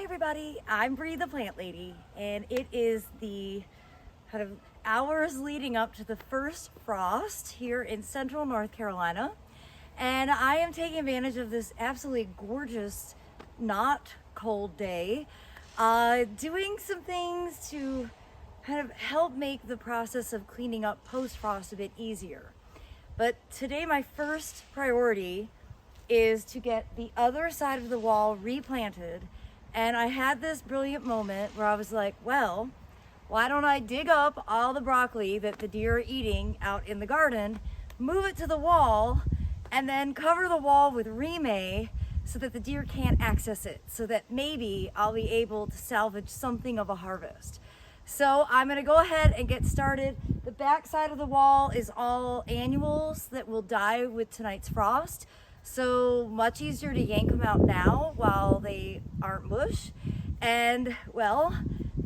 everybody, I'm Bree the Plant Lady, and it is the kind of hours leading up to the first frost here in central North Carolina. And I am taking advantage of this absolutely gorgeous, not cold day, doing some things to kind of help make the process of cleaning up post-frost a bit easier. But today my first priority is to get the other side of the wall replanted. And I had this brilliant moment where I was like, well, why don't I dig up all the broccoli that the deer are eating out in the garden, move it to the wall, and then cover the wall with remay so that the deer can't access it, so that maybe I'll be able to salvage something of a harvest. So I'm gonna go ahead and get started. The back side of the wall is all annuals that will die with tonight's frost. So much easier to yank them out now while they aren't bush. And well,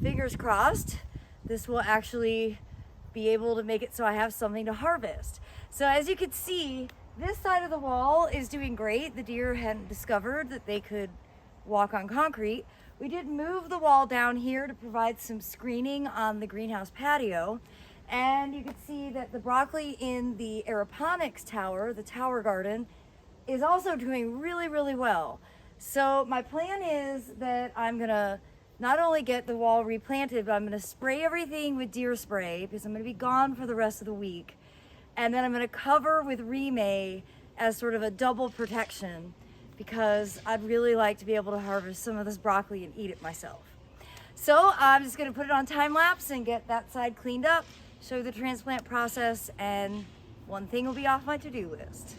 fingers crossed, this will actually be able to make it so I have something to harvest. So as you can see, this side of the wall is doing great. The deer hadn't discovered that they could walk on concrete. We did move the wall down here to provide some screening on the greenhouse patio. And you can see that the broccoli in the aeroponics tower, the tower garden, is also doing really, really well. So my plan is that I'm gonna not only get the wall replanted, but I'm gonna spray everything with deer spray because I'm gonna be gone for the rest of the week. And then I'm gonna cover with remay as sort of a double protection because I'd really like to be able to harvest some of this broccoli and eat it myself. So I'm just gonna put it on time lapse and get that side cleaned up, show you the transplant process, and one thing will be off my to-do list.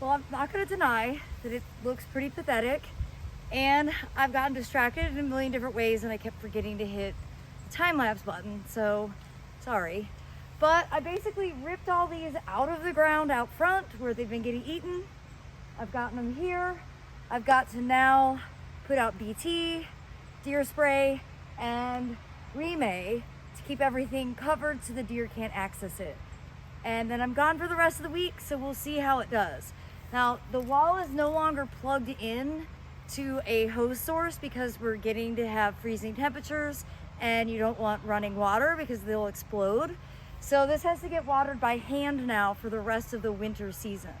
Well, I'm not going to deny that it looks pretty pathetic, and I've gotten distracted in a million different ways and I kept forgetting to hit the time-lapse button, so sorry. But I basically ripped all these out of the ground out front where they've been getting eaten. I've gotten them here. I've got to now put out BT, deer spray, and remay to keep everything covered so the deer can't access it. And then I'm gone for the rest of the week, so we'll see how it does. Now, the wall is no longer plugged in to a hose source because we're getting to have freezing temperatures and you don't want running water because they'll explode. So this has to get watered by hand now for the rest of the winter season.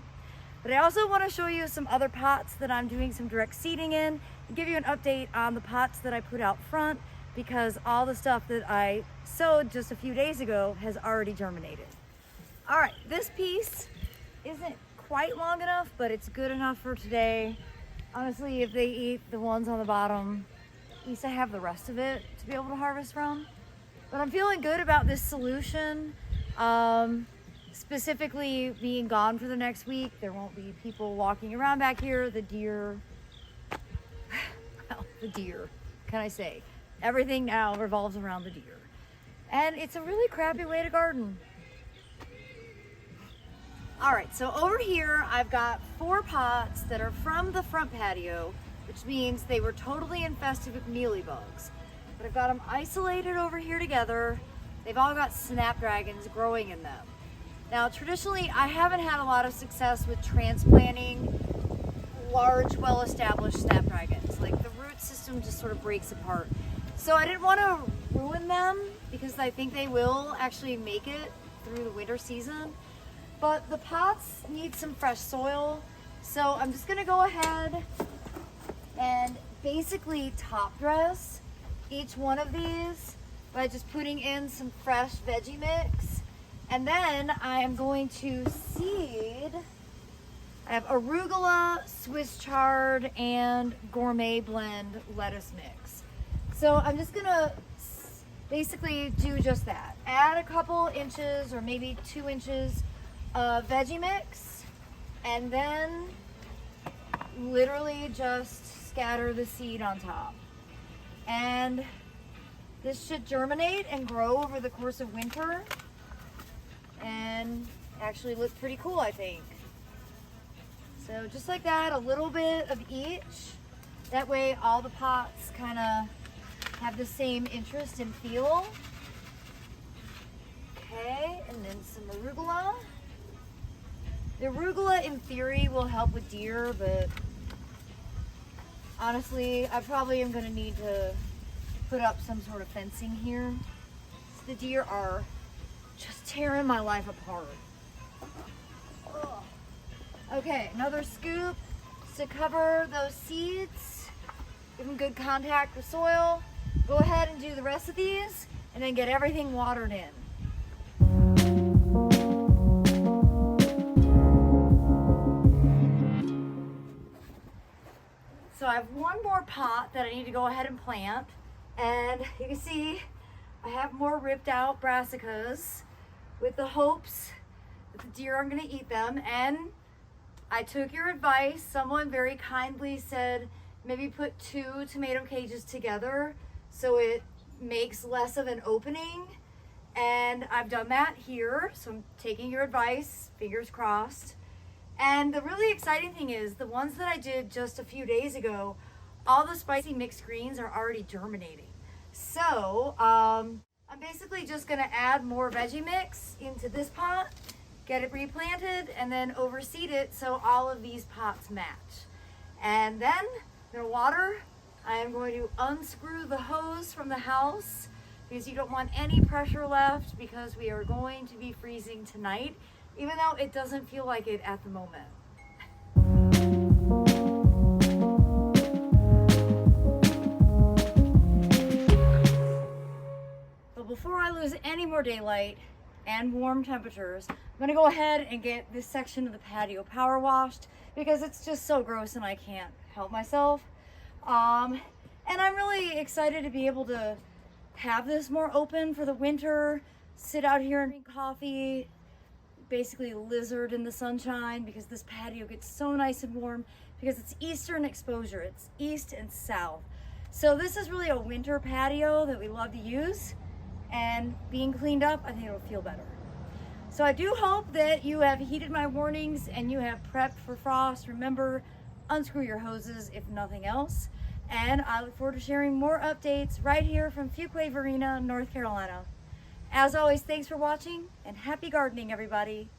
But I also want to show you some other pots that I'm doing some direct seeding in and give you an update on the pots that I put out front because all the stuff that I sowed just a few days ago has already germinated. All right, this piece isn't quite long enough, but it's good enough for today. Honestly, if they eat the ones on the bottom, at least I have the rest of it to be able to harvest from. But I'm feeling good about this solution. Specifically being gone for the next week. There won't be people walking around back here. The deer, well, the deer, can I say? Everything now revolves around the deer. And it's a really crappy way to garden. All right, so over here, I've got 4 pots that are from the front patio, which means they were totally infested with mealybugs. But I've got them isolated over here together. They've all got snapdragons growing in them. Now, traditionally, I haven't had a lot of success with transplanting large, well-established snapdragons. Like, the root system just sort of breaks apart. So I didn't want to ruin them because I think they will actually make it through the winter season. But the pots need some fresh soil, so I'm just gonna go ahead and basically top dress each one of these by just putting in some fresh veggie mix. And then I am going to seed. I have arugula, Swiss chard, and gourmet blend lettuce mix. So I'm just gonna basically do just that. Add a couple inches or maybe 2 inches of veggie mix and then literally just scatter the seed on top. And this should germinate and grow over the course of winter and actually look pretty cool, I think. So just like that, a little bit of each. That way all the pots kind of have the same interest and feel. Okay, and then some arugula. The arugula in theory will help with deer, but honestly, I probably am gonna need to put up some sort of fencing here. The deer are just tearing my life apart. Ugh. Okay, another scoop to cover those seeds. Give them good contact with soil. Go ahead and do the rest of these and then get everything watered in. So I have one more pot that I need to go ahead and plant. And you can see I have more ripped out brassicas with the hopes that the deer aren't gonna eat them. And I took your advice. Someone very kindly said maybe put 2 tomato cages together so it makes less of an opening. And I've done that here. So I'm taking your advice, fingers crossed. And the really exciting thing is the ones that I did just a few days ago, all the spicy mixed greens are already germinating. So I'm basically just gonna add more veggie mix into this pot, get it replanted, and then overseed it so all of these pots match. And then I'm gonna water. I am going to unscrew the hose from the house because you don't want any pressure left because we are going to be freezing tonight, even though it doesn't feel like it at the moment. But before I lose any more daylight and warm temperatures, I'm gonna go ahead and get this section of the patio power washed because it's just so gross and I can't help myself. And I'm really excited to be able to have this more open for the winter, sit out here and drink coffee, basically lizard in the sunshine because this patio gets so nice and warm because it's eastern exposure. It's east and south. So this is really a winter patio that we love to use, and being cleaned up, I think it'll feel better. So I do hope that you have heeded my warnings and you have prepped for frost. Remember, unscrew your hoses if nothing else. And I look forward to sharing more updates right here from Fuquay-Varina, North Carolina. As always, thanks for watching and happy gardening, everybody.